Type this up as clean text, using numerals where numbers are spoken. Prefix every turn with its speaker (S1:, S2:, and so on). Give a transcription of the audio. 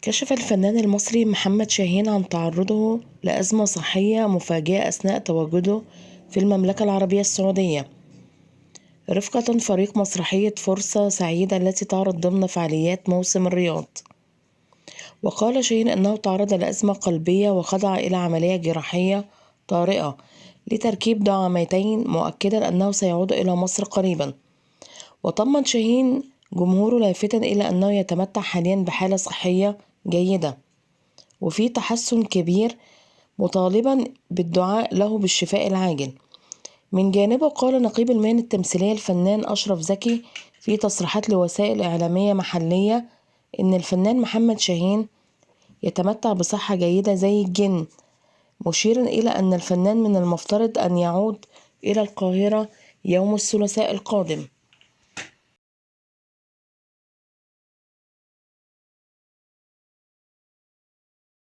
S1: كشف الفنان المصري محمد شاهين عن تعرضه لأزمة صحية مفاجئة أثناء تواجده في المملكة العربية السعودية رفقة فريق مسرحية فرصة سعيدة التي تعرض ضمن فعاليات موسم الرياض. وقال شاهين أنه تعرض لأزمة قلبية وخضع إلى عملية جراحية طارئة لتركيب دعامتين، مؤكدا أنه سيعود إلى مصر قريبا. وطمن شاهين جمهوره لافتا إلى أنه يتمتع حاليا بحالة صحية جيدة وفي تحسن كبير، مطالبا بالدعاء له بالشفاء العاجل. من جانبه قال نقيب المهن التمثيلية الفنان أشرف زكي في تصريحات لوسائل إعلامية محلية إن الفنان محمد شاهين يتمتع بصحة جيدة زي الجن، مشيرا إلى أن الفنان من المفترض أن يعود إلى القاهرة يوم الثلاثاء القادم.